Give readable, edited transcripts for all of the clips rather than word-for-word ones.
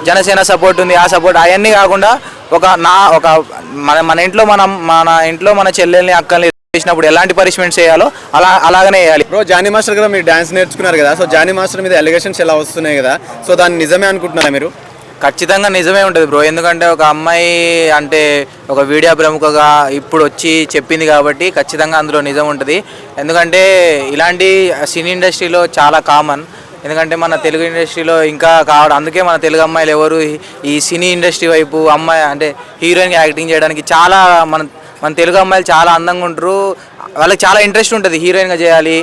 Janasena support ఉంది, ఆ support అవన్నీ కాకుండా ఒక మన ఇంట్లో మన చెల్లెల్ని అక్కల్ని చేసినప్పుడు ఎలాంటి పనిష్మెంట్ చేయాలో అలాగనే చేయాలి. బ్రో జానీ మాస్టర్ కదా మీరు డాన్స్ నేర్చుకున్నారు కదా, సో జానీ మాస్టర్ మీద ఎలిగేషన్స్ ఎలా వస్తున్నాయి కదా, సో దాన్ని నిజమే అనుకుంటున్నారా మీరు? ఖచ్చితంగా నిజమే ఉంటుంది బ్రో. ఎందుకంటే ఒక అమ్మాయి అంటే ఒక వీడియో ప్రముఖగా ఇప్పుడు వచ్చి చెప్పింది కాబట్టి ఖచ్చితంగా అందులో నిజం ఉంటుంది. ఎందుకంటే ఇలాంటి సినీ ఇండస్ట్రీలో చాలా కామన్. ఎందుకంటే మన తెలుగు ఇండస్ట్రీలో ఇంకా కావడం, అందుకే మన తెలుగు అమ్మాయిలు ఎవరు ఈ సినీ ఇండస్ట్రీ వైపు అమ్మాయి అంటే హీరోయిన్గా యాక్టింగ్ చేయడానికి చాలా మన తెలుగు అమ్మాయిలు చాలా అందంగా ఉంటారు. వాళ్ళకి చాలా ఇంట్రెస్ట్ ఉంటుంది హీరోయిన్గా చేయాలి,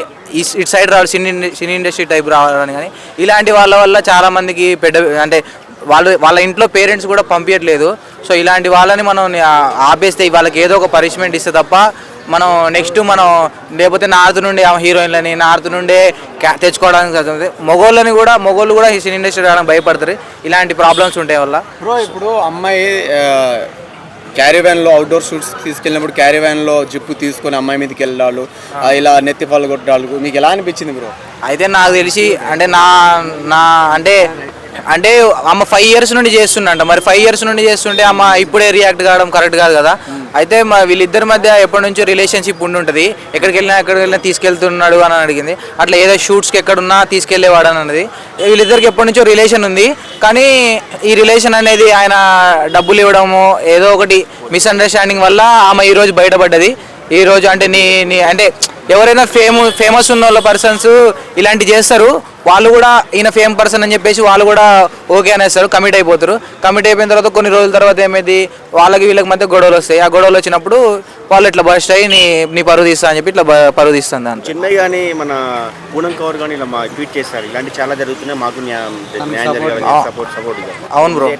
ఇటు సైడ్ రావాలి, సినీ ఇండస్ట్రీ టైప్ రావాలని. కానీ ఇలాంటి వాళ్ళ వల్ల చాలామందికి అంటే వాళ్ళ ఇంట్లో పేరెంట్స్ కూడా పంపించట్లేదు. సో ఇలాంటి వాళ్ళని మనం ఆపేస్తే వాళ్ళకి ఏదో ఒక పనిష్మెంట్ ఇస్తే తప్ప మనం నెక్స్ట్ మనం లేకపోతే నార్త్ నుండి హీరోయిన్లని నార్త్ నుండే తెచ్చుకోవడానికి జరుగుతుంది. మొగోళ్ళు కూడా సినీ ఇండస్ట్రీ రావడానికి భయపడతారు. ఇలాంటి ప్రాబ్లమ్స్ ఉంటాయి వల్ల. బ్రో ఇప్పుడు అమ్మాయి క్యారీ వ్యాన్లో అవుట్డోర్ షూట్స్ తీసుకెళ్ళినప్పుడు క్యారీ వ్యాన్లో జిప్పు తీసుకొని అమ్మాయి మీదకి వెళ్ళాలి, ఇలా నెత్తి ఫాలు కొట్టాలి, మీకు ఎలా అనిపించింది బ్రో? అయితే నాకు తెలిసి అంటే అంటే అమ్మ 5 years నుండి చేస్తుందంట. మరి 5 years నుండి చేస్తుంటే అమ్మ ఇప్పుడే రియాక్ట్ కావడం కరెక్ట్ కాదు కదా. అయితే వీళ్ళిద్దరి మధ్య ఎప్పటి నుంచో రిలేషన్షిప్ ఉంటుంది. ఎక్కడికి వెళ్ళినా తీసుకెళ్తున్నాడు అని అడిగింది. అట్లా ఏదో షూట్స్కి ఎక్కడున్నా తీసుకెళ్లేవాడు అని అన్నది. వీళ్ళిద్దరికి ఎప్పటి నుంచో రిలేషన్ ఉంది. కానీ ఈ రిలేషన్ అనేది ఆయన డబ్బులు ఇవ్వడము ఏదో ఒకటి మిస్అండర్స్టాండింగ్ వల్ల ఆమె ఈరోజు బయటపడ్డది. ఈరోజు అంటే అంటే ఎవరైనా ఫేమస్ ఉన్న వాళ్ళ పర్సన్స్ ఇలాంటివి చేస్తారు. వాళ్ళు కూడా ఈయన ఫేమ్ పర్సన్ అని చెప్పేసి వాళ్ళు కూడా ఓకే అనేస్తారు, కమిట్ అయిపోతారు. కమిట్ అయిపోయిన తర్వాత కొన్ని రోజుల తర్వాత ఏమైంది, వీళ్ళకి మధ్య గొడవలు వస్తాయి. ఆ గొడవలు వచ్చినప్పుడు వాళ్ళు ఇట్లా బస్ట్ అయ్యి నీ పరువు తీస్తా అని చెప్పి ఇట్లా పరువు తీస్తుంది. దాన్ని చిన్నయ్య కానీ మన పూనం కవర్ కానీ ఇలా ట్వీట్ చేస్తారు. ఇలాంటి చాలా జరుగుతున్నాయి, మాకు అవును బ్రో.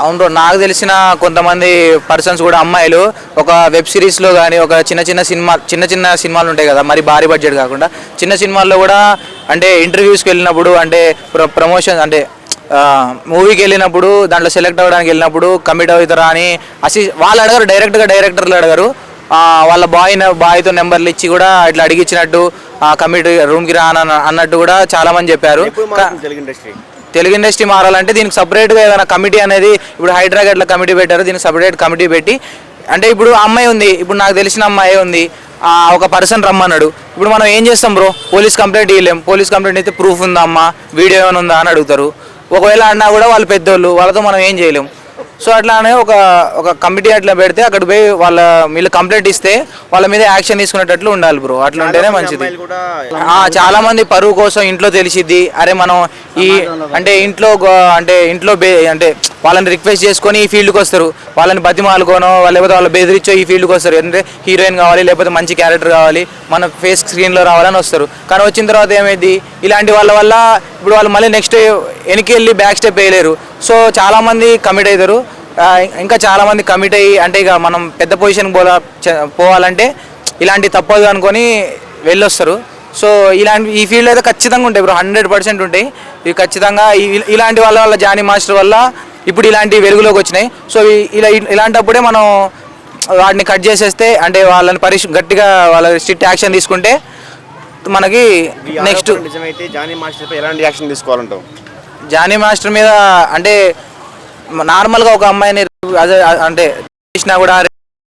అవును బ్రో, నాకు తెలిసిన కొంతమంది పర్సన్స్ కూడా అమ్మాయిలు ఒక వెబ్ సిరీస్లో కానీ ఒక చిన్న సినిమాలు ఉంటాయి కదా, మరి భారీ బడ్జెట్ కాకుండా చిన్న సినిమాల్లో కూడా అంటే ఇంటర్వ్యూస్కి వెళ్ళినప్పుడు అంటే ప్రమోషన్ అంటే మూవీకి వెళ్ళినప్పుడు దాంట్లో సెలెక్ట్ అవ్వడానికి వెళ్ళినప్పుడు కమిట్ అవుతారా అని వాళ్ళు అడగరు, డైరెక్టర్లు అడగరు. వాళ్ళ బాయ్తో నెంబర్లు ఇచ్చి కూడా ఇట్లా అడిగిచ్చినట్టు కమిట్ రూమ్కి రా అన్నట్టు కూడా చాలా మంది చెప్పారు. తెలుగు ఇండస్ట్రీ మారాలంటే దీనికి సపరేట్గా ఏదైనా కమిటీ అనేది, ఇప్పుడు హైదరాబాద్ అట్లా కమిటీ పెట్టారు, దీనికి సపరేట్ కమిటీ పెట్టి అంటే ఇప్పుడు అమ్మాయి ఉంది, ఇప్పుడు నాకు తెలిసిన అమ్మాయి ఉంది, ఒక పర్సన్ రమ్మన్నాడు. ఇప్పుడు మనం ఏం చేస్తాం బ్రో, పోలీస్ కంప్లైంట్ ఇవ్వలేం. పోలీస్ కంప్లైంట్ అయితే ప్రూఫ్ ఉందా అమ్మా, వీడియో ఏమైనా ఉందా అని అడుగుతారు. ఒకవేళ అన్నా కూడా వాళ్ళు పెద్దోళ్ళు, వాళ్ళతో మనం ఏం చేయలేం. సో అట్లానే ఒక కమిటీ అట్లా పెడితే అక్కడ పోయి వీళ్ళు కంప్లైంట్ ఇస్తే వాళ్ళ మీద యాక్షన్ తీసుకునేటట్లు ఉండాలి బ్రో. అట్లా ఉంటేనే మంచిది. చాలా మంది పరువు కోసం ఇంట్లో తెలిసిద్ది, అరే మనం ఇంట్లో అంటే వాళ్ళని రిక్వెస్ట్ చేసుకొని ఈ ఫీల్డ్కి వస్తారు, వాళ్ళని బతిమాలుకోనో లేకపోతే వాళ్ళ బెదిరించో ఈ ఫీల్డ్కి వస్తారు. అంటే హీరోయిన్ కావాలి లేకపోతే మంచి క్యారెక్టర్ కావాలి, మన ఫేస్ స్క్రీన్లో రావాలని వస్తారు. కానీ వచ్చిన తర్వాత ఏమైంది, ఇలాంటి వాళ్ళ వల్ల ఇప్పుడు వాళ్ళు మళ్ళీ నెక్స్ట్ వెనక్కి వెళ్ళి బ్యాక్ స్టెప్ వేయలేరు. సో చాలామంది కమిట్ అవుతారు. ఇంకా చాలామంది కమిట్ అయ్యి అంటే ఇక మనం పెద్ద పొజిషన్ పోవాలంటే ఇలాంటి తప్పదు అనుకొని వెళ్ళొస్తారు. సో ఈ ఫీల్డ్ అయితే ఖచ్చితంగా ఉంటాయి బ్రో, 100% ఉంటాయి. ఇవి ఖచ్చితంగా ఇలాంటి వాళ్ళ జానీ మాస్టర్ వల్ల ఇప్పుడు ఇలాంటి వెలుగులోకి వచ్చినాయి. సో ఇలాంటప్పుడే మనం వాటిని కట్ చేసేస్తే అంటే వాళ్ళని గట్టిగా వాళ్ళ స్ట్రిక్ట్ యాక్షన్ తీసుకుంటే మనకి నెక్స్ట్ నిజమైతే జానీ మాస్టర్ ఎలాంటి యాక్షన్ తీసుకోవాలంటావు? జానీ మాస్టర్ మీద అంటే నార్మల్గా ఒక అమ్మాయిని అంటే చేసినా కూడా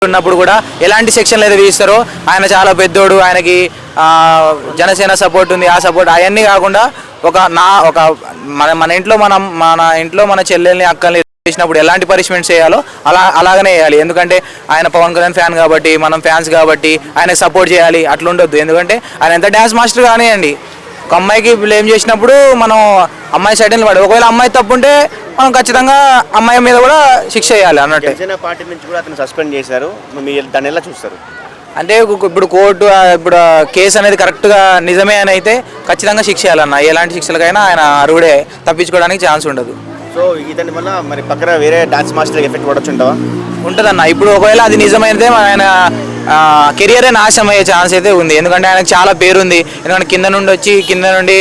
ఉన్నప్పుడు కూడా ఎలాంటి సెక్షన్లు అయితే తీస్తారో, ఆయన చాలా పెద్దోడు, ఆయనకి జనసేన సపోర్ట్ ఉంది, ఆ సపోర్ట్ అవన్నీ కాకుండా మన ఇంట్లో మన చెల్లెల్ని అక్కల్ని చేసినప్పుడు ఎలాంటి పనిష్మెంట్ చేయాలో అలాగనే చేయాలి. ఎందుకంటే ఆయన పవన్ కళ్యాణ్ ఫ్యాన్ కాబట్టి, మనం ఫ్యాన్స్ కాబట్టి ఆయనకు సపోర్ట్ చేయాలి. అట్లా ఉండొద్దు. ఎందుకంటే ఆయన ఎంత డ్యాన్స్ మాస్టర్ కానివ్వండి, ఒక అమ్మాయికి బ్లేమ్ చేసినప్పుడు మనం అమ్మాయి సైడ్ పడి, ఒకవేళ అమ్మాయి తప్పు ఉంటే మనం ఖచ్చితంగా అమ్మాయి మీద కూడా శిక్ష చేయాలి అన్నట్టు. పార్టీ నుంచి కూడా అతను సస్పెండ్ చేశారు, దాన్ని ఎలా చూస్తారు? అంటే ఇప్పుడు కోర్టు ఇప్పుడు కేసు అనేది కరెక్ట్గా నిజమే అని అయితే ఖచ్చితంగా శిక్ష చేయాలన్న. ఎలాంటి శిక్షలకైనా ఆయన అర్హుడే, తప్పించుకోవడానికి ఛాన్స్ ఉండదు. సో ఇతని వల్ల మరి పక్కన వేరే డాన్స్ మాస్టర్ ఎఫెక్ట్ పడవచ్చు ఉంటావా? ఉంటుందన్న. ఇప్పుడు ఒకవేళ అది నిజమైతే ఆయన కెరియరే నాశనం అయ్యే ఛాన్స్ అయితే ఉంది. ఎందుకంటే ఆయనకు చాలా పేరుంది. ఎందుకంటే కింద నుండి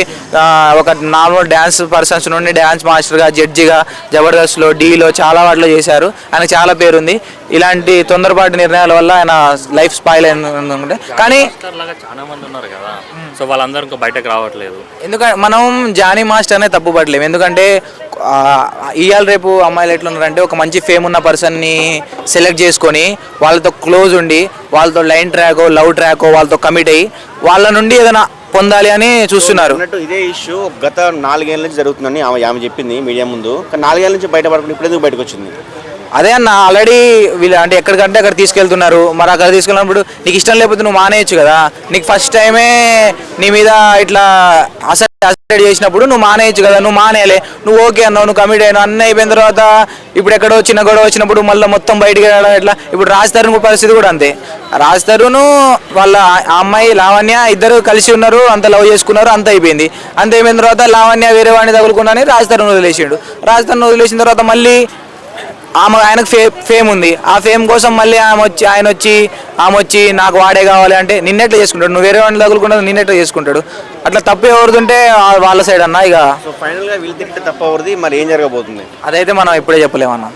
ఒక నార్మల్ డ్యాన్స్ పర్సన్స్ నుండి డ్యాన్స్ మాస్టర్గా, జడ్జిగా, జబర్దస్త్లో, డీలో చాలా వాటిలో చేశారు. ఆయనకు చాలా పేరుంది. ఇలాంటి తొందరపాటు నిర్ణయాల వల్ల ఆయన లైఫ్ స్పాయిల్ అయింది. కానీ చాలా మంది ఉన్నారు కదా, సో వాళ్ళందరూ ఇంకా బయటకు రావట్లేదు. ఎందుకంటే మనం జానీ మాస్టర్నే తప్పు పడలేము. ఎందుకంటే ఇవాళ రేపు అమ్మాయిలు ఎట్లున్నారంటే ఒక మంచి ఫేమ్ ఉన్న పర్సన్ని సెలెక్ట్ చేసుకొని వాళ్ళతో క్లోజ్ ఉండి వాళ్ళతో లైన్ ట్రాకో లవ్ ట్రాకో వాళ్ళతో కమిట్ అయ్యి వాళ్ళ నుండి ఏదైనా పొందాలి అని చూస్తున్నారు. అన్నట్టు ఇదే ఇష్యూ గత 4 ఏళ్ళ నుంచి జరుగుతుందని ఆమె చెప్పింది మీడియా ముందు. కానీ 4 ఏళ్ళ నుంచి బయటపడకుండా ఇప్పుడు ఎందుకు బయటకు వచ్చింది? అదే అన్న ఆల్రెడీ వీళ్ళు అంటే ఎక్కడికంటే అక్కడ తీసుకెళ్తున్నారు. మరి అక్కడ తీసుకెళ్ళినప్పుడు నీకు ఇష్టం లేకపోతే నువ్వు మానేయచ్చు కదా. నీకు ఫస్ట్ టైమే నీ మీద ఇట్లా అసెట్ చేసినప్పుడు నువ్వు మానేయచ్చు కదా. నువ్వు మానేయలే, నువ్వు ఓకే అన్నావు, నువ్వు కమిట్ అయినావు, అన్నీ అయిపోయిన తర్వాత ఇప్పుడు ఎక్కడో చిన్న గొడవ వచ్చినప్పుడు మళ్ళీ మొత్తం బయటికి వెళ్ళడం ఎట్లా? ఇప్పుడు రాజ్ తరుణ్ పరిస్థితి కూడా అంతే. రాజ్ తరుణ్ వాళ్ళ ఆ అమ్మాయి లావణ్య ఇద్దరు కలిసి ఉన్నారు, అంత లవ్ చేసుకున్నారు, అంత అయిపోయింది. అంత అయిపోయిన తర్వాత లావణ్య వేరే వాడిని తగులుకున్నాని రాజ్ తరుణ్ వదిలేసిండు. రాజ్ తరుణ్ వదిలేసిన తర్వాత మళ్ళీ ఆయనకు ఫేమ్ ఉంది. ఆ ఫేమ్ కోసం మళ్ళీ ఆమె వచ్చి నాకు వాడే కావాలి అంటే నిన్నెట్లా చేసుకుంటాడు? నువ్వు వేరే వాడిని తగులుకుంటావు, నిన్నెట్లా చేసుకుంటాడు? అట్లా తప్పు ఎవరిదుంటే వాళ్ళ సైడ్ అన్న. ఇక సో ఫైనల్గా వీళ్ళు తింటే తప్ప ఎవరిది, మరి ఏం జరగబోతుంది అదైతే మనం ఇప్పుడే చెప్పలేమన్నా.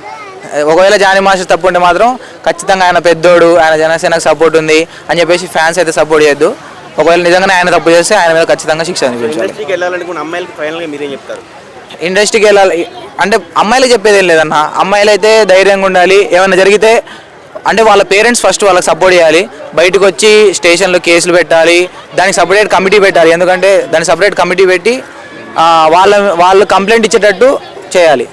ఒకవేళ జానీ మాస్టర్ తప్పు ఉంటే మాత్రం ఖచ్చితంగా ఆయన పెద్దోడు, ఆయన జనసేనకు సపోర్ట్ ఉంది అని చెప్పేసి ఫ్యాన్స్ అయితే సపోర్ట్ చేయొద్దు. ఒకవేళ నిజంగానే ఆయన తప్పు చేస్తే ఆయన మీద ఖచ్చితంగా శిక్ష అనిపించాలి. ఇండస్ట్రీకి వెళ్ళాలనుకున్న అమ్మాయిలకి ఫైనల్గా మీరేం చెప్తారు? ఇండస్ట్రీకి వెళ్ళాలి అంటే అమ్మాయిలు చెప్పేది ఏం లేదన్న. అమ్మాయిలు అయితే ధైర్యంగా ఉండాలి. ఏమైనా జరిగితే అంటే వాళ్ళ పేరెంట్స్ ఫస్ట్ వాళ్ళకి సపోర్ట్ చేయాలి. బయటకు వచ్చి స్టేషన్లో కేసులు పెట్టాలి, దానికి సపరేట్ కమిటీ పెట్టాలి. ఎందుకంటే దానికి సపరేట్ కమిటీ పెట్టి వాళ్ళు కంప్లైంట్ ఇచ్చేటట్టు చేయాలి.